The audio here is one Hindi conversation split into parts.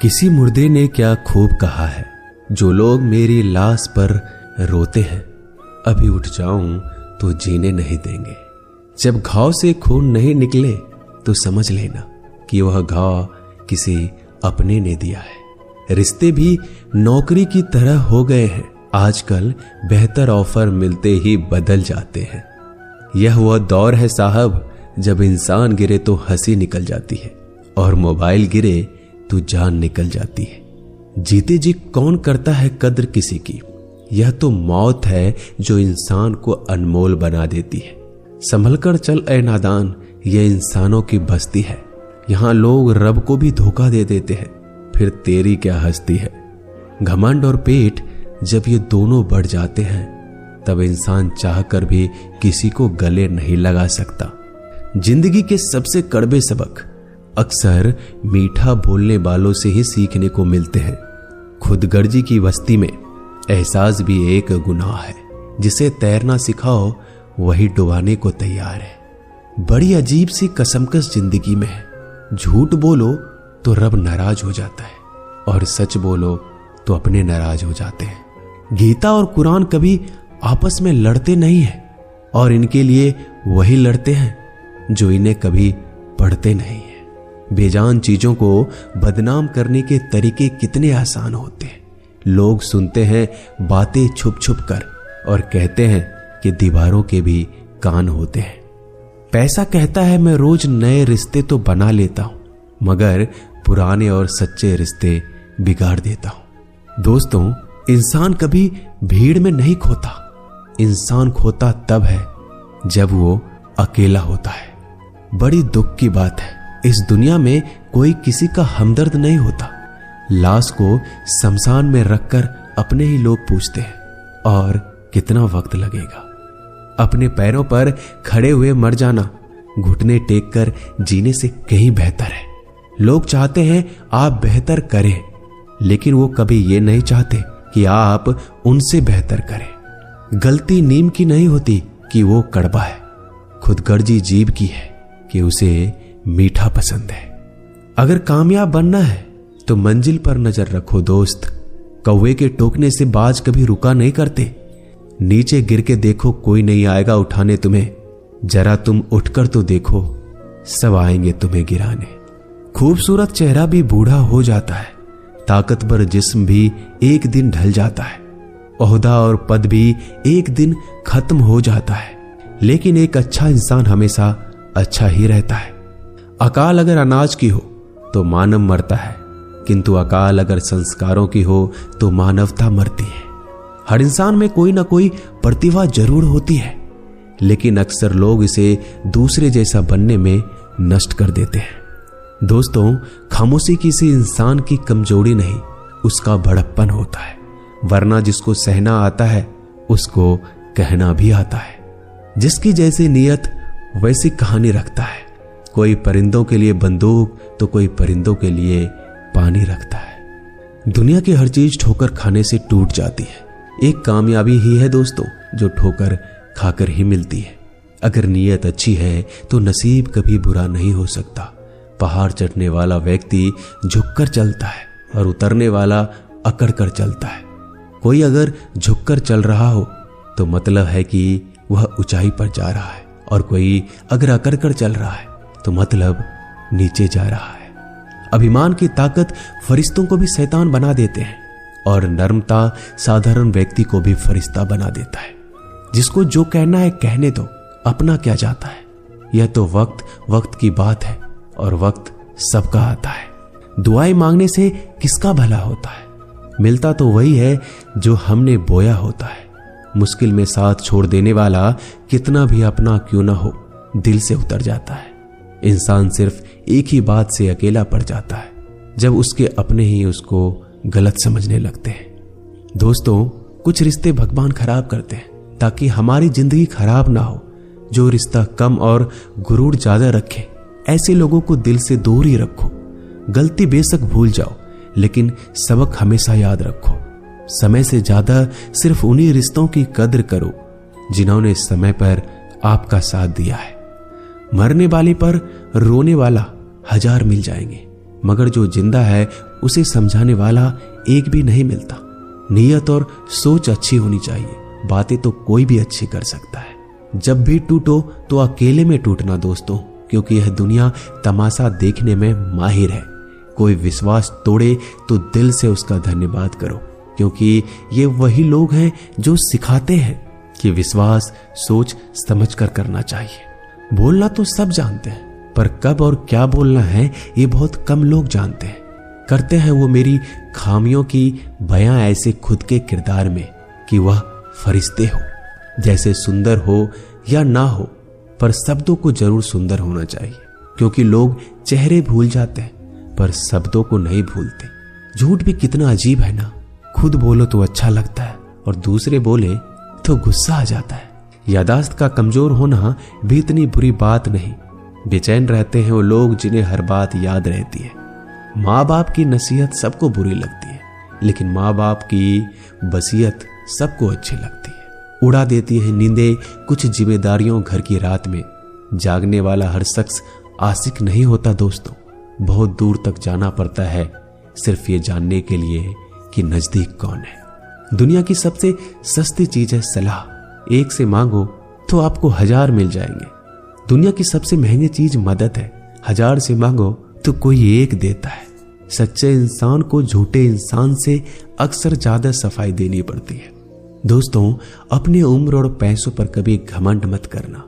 किसी मुर्दे ने क्या खूब कहा है, जो लोग मेरी लाश पर रोते हैं, अभी उठ जाऊं तो जीने नहीं देंगे। जब घाव से खून नहीं निकले तो समझ लेना कि वह घाव किसी अपने ने दिया है। रिश्ते भी नौकरी की तरह हो गए हैं, आजकल बेहतर ऑफर मिलते ही बदल जाते हैं। यह वह दौर है साहब, जब इंसान गिरे तो हंसी निकल जाती है और मोबाइल गिरे तो जान निकल जाती है। जीते जी कौन करता है कद्र किसी की, यह तो मौत है जो इंसान को अनमोल बना देती है। संभल कर चल ए नादान, यह इंसानों की बस्ती है। यहां लोग रब को भी धोखा दे देते हैं, फिर तेरी क्या हस्ती है। घमंड और पेट जब ये दोनों बढ़ जाते हैं, तब इंसान चाहकर भी किसी को गले नहीं लगा सकता। जिंदगी के सबसे कड़वे सबक अक्सर मीठा बोलने वालों से ही सीखने को मिलते हैं। खुदगर्जी की बस्ती में एहसास भी एक गुनाह है। जिसे तैरना सिखाओ वही डुबाने को तैयार है। बड़ी अजीब सी कसमकस जिंदगी में है। झूठ बोलो तो रब नाराज हो जाता है और सच बोलो तो अपने नाराज हो जाते हैं। गीता और कुरान कभी आपस में लड़ते नहीं हैं और इनके लिए वही लड़ते हैं जो इन्हें कभी पढ़ते नहीं हैं। बेजान चीजों को बदनाम करने के तरीके कितने आसान होते हैं। लोग सुनते हैं बातें छुप छुप कर और कहते हैं कि दीवारों के भी कान होते हैं। पैसा कहता है मैं रोज नए रिश्ते तो बना लेता हूं, मगर पुराने और सच्चे रिश्ते बिगाड़ देता हूं। दोस्तों, इंसान कभी भीड़ में नहीं खोता। इंसान खोता तब है जब वो अकेला होता है। बड़ी दुख की बात है, इस दुनिया में कोई किसी का हमदर्द नहीं होता। लाश को शमशान में रखकर अपने ही लोग पूछते हैं, और कितना वक्त लगेगा। अपने पैरों पर खड़े हुए मर जाना घुटने टेक कर जीने से कहीं बेहतर है। लोग चाहते हैं आप बेहतर करें, लेकिन वो कभी ये नहीं चाहते कि आप उनसे बेहतर करें। गलती नीम की नहीं होती कि वो कड़वा है, खुदगर्जी जीभ की है कि उसे मीठा पसंद है। अगर कामयाब बनना है तो मंजिल पर नजर रखो दोस्त। कौवे के टोकने से बाज कभी रुका नहीं करते। नीचे गिर के देखो, कोई नहीं आएगा उठाने तुम्हें। जरा तुम उठकर तो देखो, सब आएंगे तुम्हें गिराने। खूबसूरत चेहरा भी बूढ़ा हो जाता है, ताकतवर जिस्म भी एक दिन ढल जाता है, ओहदा और पद भी एक दिन खत्म हो जाता है, लेकिन एक अच्छा इंसान हमेशा अच्छा ही रहता है। अकाल अगर अनाज की हो तो मानव मरता है, किंतु अकाल अगर संस्कारों की हो तो मानवता मरती है। हर इंसान में कोई ना कोई प्रतिभा जरूर होती है, लेकिन अक्सर लोग इसे दूसरे जैसा बनने में नष्ट कर देते हैं। दोस्तों, खामोशी किसी इंसान की कमजोरी नहीं, उसका बड़प्पन होता है। वरना जिसको सहना आता है उसको कहना भी आता है। जिसकी जैसी नियत वैसी कहानी रखता है। कोई परिंदों के लिए बंदूक तो कोई परिंदों के लिए पानी रखता है। दुनिया की हर चीज ठोकर खाने से टूट जाती है। एक कामयाबी ही है दोस्तों जो ठोकर खाकर ही मिलती है। अगर नीयत अच्छी है तो नसीब कभी बुरा नहीं हो सकता। पहाड़ चढ़ने वाला व्यक्ति झुककर चलता है और उतरने वाला अकड़ कर चलता है। कोई अगर झुककर चल रहा हो तो मतलब है कि वह ऊंचाई पर जा रहा है, और कोई अगर अकड़ कर चल रहा है तो मतलब नीचे जा रहा है। अभिमान की ताकत फरिश्तों को भी शैतान बना देते हैं, और नर्मता साधारण व्यक्ति को भी फरिश्ता बना देता है। जिसको जो कहना है कहने दो, अपना क्या जाता है। यह तो वक्त की बात है, और वक्त सबका आता है। दुआएं मांगने से किसका भला होता है। मिलता तो वही है जो हमने बोया होता है। मुश्किल में साथ छोड़ देने वाला कितना भी अपना क्यों ना हो, दिल से उतर जाता है। इंसान सिर्फ एक ही बात से अकेला पड़ जाता है, जब उसके अपने ही उसको गलत समझने लगते हैं। दोस्तों, कुछ रिश्ते भगवान खराब करते हैं ताकि हमारी जिंदगी खराब ना हो। जो रिश्ता कम और गुरूर ज्यादा रखे, ऐसे लोगों को दिल से दूर ही रखो। गलती बेशक भूल जाओ, लेकिन सबक हमेशा याद रखो। समय से ज्यादा सिर्फ उन्हीं रिश्तों की कद्र करो जिन्होंने समय पर आपका साथ दिया है। मरने वाले पर रोने वाला 1000 मिल जाएंगे, मगर जो जिंदा है उसे समझाने वाला एक भी नहीं मिलता। नीयत और सोच अच्छी होनी चाहिए, बातें तो कोई भी अच्छी कर सकता है। जब भी टूटो तो अकेले में टूटना दोस्तों, क्योंकि यह दुनिया तमाशा देखने में माहिर है। कोई विश्वास तोड़े तो दिल से उसका धन्यवाद करो, क्योंकि ये वही लोग हैं जो सिखाते हैं कि विश्वास सोच समझ कर करना चाहिए। बोलना तो सब जानते हैं, पर कब और क्या बोलना है ये बहुत कम लोग जानते हैं। करते हैं वो मेरी खामियों की बयां ऐसे खुद के किरदार में कि वह फरिश्ते हो, जैसे सुंदर हो या ना हो, पर शब्दों को जरूर सुंदर होना चाहिए, क्योंकि लोग चेहरे भूल जाते हैं पर शब्दों को नहीं भूलते। झूठ भी कितना अजीब है ना, खुद बोलो तो अच्छा लगता है और दूसरे बोले तो गुस्सा आ जाता है। यादाश्त का कमजोर होना भी इतनी बुरी बात नहीं। बेचैन रहते हैं वो लोग जिन्हें हर बात याद रहती है। माँ बाप की नसीहत सबको बुरी लगती है, लेकिन माँ बाप की वसीयत सबको अच्छी लगती है। उड़ा देती है नींदें कुछ जिम्मेदारियों घर की रात में। जागने वाला हर शख्स आशिक नहीं होता दोस्तों। बहुत दूर तक जाना पड़ता है सिर्फ ये जानने के लिए कि नजदीक कौन है। दुनिया की सबसे सस्ती चीज है सलाह। एक से मांगो तो आपको 1000 मिल जाएंगे। दुनिया की सबसे महंगी चीज मदद है। 1000 से मांगो तो कोई एक देता है। सच्चे इंसान को झूठे इंसान से अक्सर ज्यादा सफाई देनी पड़ती है। दोस्तों, अपनी उम्र और पैसों पर कभी घमंड मत करना,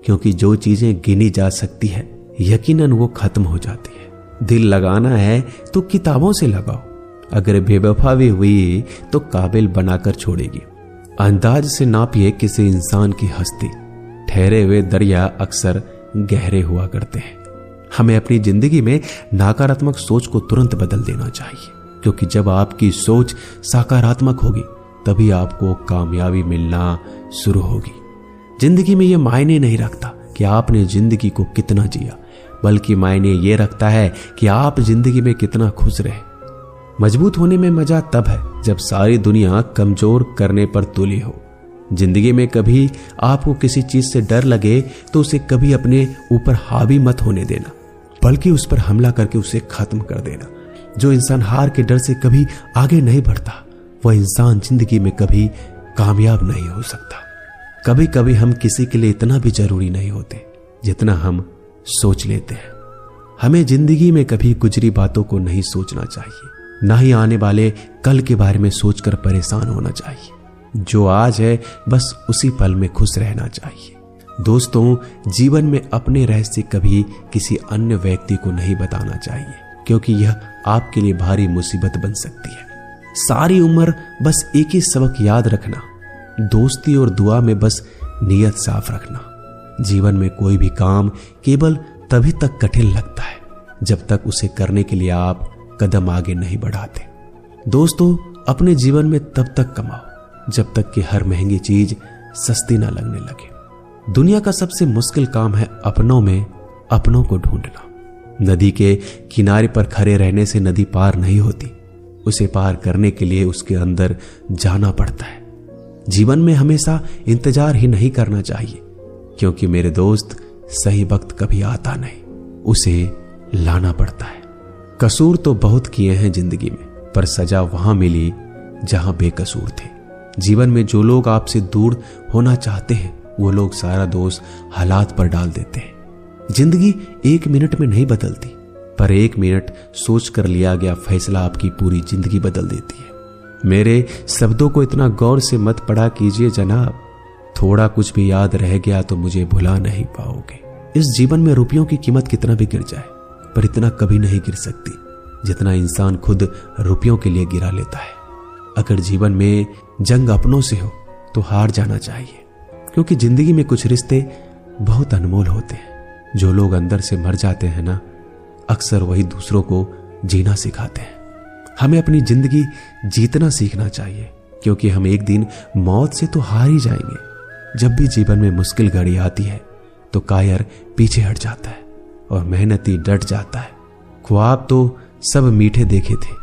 क्योंकि जो चीजें गिनी जा सकती है यकीनन वो खत्म हो जाती है। दिल लगाना है तो किताबों से लगाओ, अगर बेवफा भी हुई तो काबिल बनाकर छोड़ेगी। अंदाज से नापिए किसी इंसान की हस्ती। ठहरे हुए दरिया अक्सर गहरे हुआ करते हैं। हमें अपनी जिंदगी में नकारात्मक सोच को तुरंत बदल देना चाहिए, क्योंकि जब आपकी सोच सकारात्मक होगी तभी आपको कामयाबी मिलना शुरू होगी। जिंदगी में यह मायने नहीं रखता कि आपने जिंदगी को कितना जिया, बल्कि मायने ये रखता है कि आप जिंदगी में कितना खुश रहे। मजबूत होने में मजा तब है जब सारी दुनिया कमजोर करने पर तुली हो। जिंदगी में कभी आपको किसी चीज से डर लगे तो उसे कभी अपने ऊपर हावी मत होने देना, बल्कि उस पर हमला करके उसे खत्म कर देना। जो इंसान हार के डर से कभी आगे नहीं बढ़ता, वह इंसान जिंदगी में कभी कामयाब नहीं हो सकता। कभी कभी हम किसी के लिए इतना भी जरूरी नहीं होते जितना हम सोच लेते हैं। हमें जिंदगी में कभी गुजरी बातों को नहीं सोचना चाहिए, ना ही आने वाले कल के बारे में सोचकर परेशान होना चाहिए। जो आज है बस उसी पल में खुश रहना चाहिए। दोस्तों, जीवन में अपने रहस्य कभी किसी अन्य व्यक्ति को नहीं बताना चाहिए, क्योंकि यह आपके लिए भारी मुसीबत बन सकती है। सारी उम्र बस एक ही सबक याद रखना, दोस्ती और दुआ में बस नीयत साफ रखना। जीवन में कोई भी काम केवल तभी तक कठिन लगता है जब तक उसे करने के लिए आप कदम आगे नहीं बढ़ाते। दोस्तों, अपने जीवन में तब तक कमाओ जब तक कि हर महंगी चीज सस्ती ना लगने लगे। दुनिया का सबसे मुश्किल काम है अपनों में अपनों को ढूंढना। नदी के किनारे पर खड़े रहने से नदी पार नहीं होती, उसे पार करने के लिए उसके अंदर जाना पड़ता है। जीवन में हमेशा इंतजार ही नहीं करना चाहिए, क्योंकि मेरे दोस्त सही वक्त कभी आता नहीं, उसे लाना पड़ता है। कसूर तो बहुत किए हैं जिंदगी में, पर सजा वहां मिली जहां बेकसूर थे। जीवन में जो लोग आपसे दूर होना चाहते हैं वो लोग सारा दोष हालात पर डाल देते हैं। जिंदगी 1 मिनट में नहीं बदलती, पर 1 मिनट सोच कर लिया गया फैसला आपकी पूरी जिंदगी बदल देती है। मेरे शब्दों को इतना गौर से मत पढ़ा कीजिए जनाब, थोड़ा कुछ भी याद रह गया तो मुझे भुला नहीं पाओगे। इस जीवन में रुपयों की कीमत कितना भी गिर जाए, पर इतना कभी नहीं गिर सकती जितना इंसान खुद रुपयों के लिए गिरा लेता है। अगर जीवन में जंग अपनों से हो तो हार जाना चाहिए, क्योंकि जिंदगी में कुछ रिश्ते बहुत अनमोल होते हैं। जो लोग अंदर से मर जाते हैं ना, अक्सर वही दूसरों को जीना सिखाते हैं। हमें अपनी जिंदगी जीतना सीखना चाहिए, क्योंकि हम एक दिन मौत से तो हार ही जाएंगे। जब भी जीवन में मुश्किल घड़ी आती है तो कायर पीछे हट जाता है और मेहनती डट जाता है। ख्वाब तो सब मीठे देखे थे,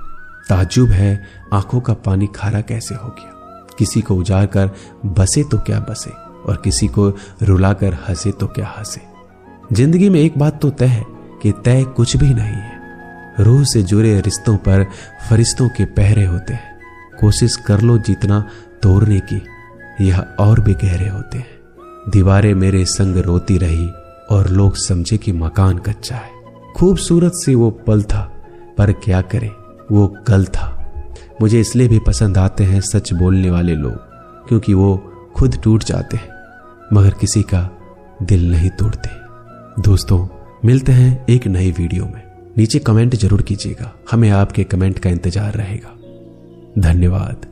ताज्जुब है आंखों का पानी खारा कैसे हो गया। किसी को उजाड़ कर बसे तो क्या बसे, और किसी को रुलाकर हंसे तो क्या हंसे। जिंदगी में एक बात तो तय है कि तय कुछ भी नहीं है। रूह से जुड़े रिश्तों पर फरिश्तों के पहरे होते हैं। कोशिश कर लो जितना तोड़ने की, यह और भी गहरे होते हैं। दीवारें मेरे संग रोती रही और लोग समझे कि मकान कच्चा है। खूबसूरत सी वो पल था, पर क्या करें वो कल था। मुझे इसलिए भी पसंद आते हैं सच बोलने वाले लोग, क्योंकि वो खुद टूट जाते हैं मगर किसी का दिल नहीं तोड़ते। दोस्तों, मिलते हैं एक नई वीडियो में। नीचे कमेंट जरूर कीजिएगा, हमें आपके कमेंट का इंतजार रहेगा। धन्यवाद।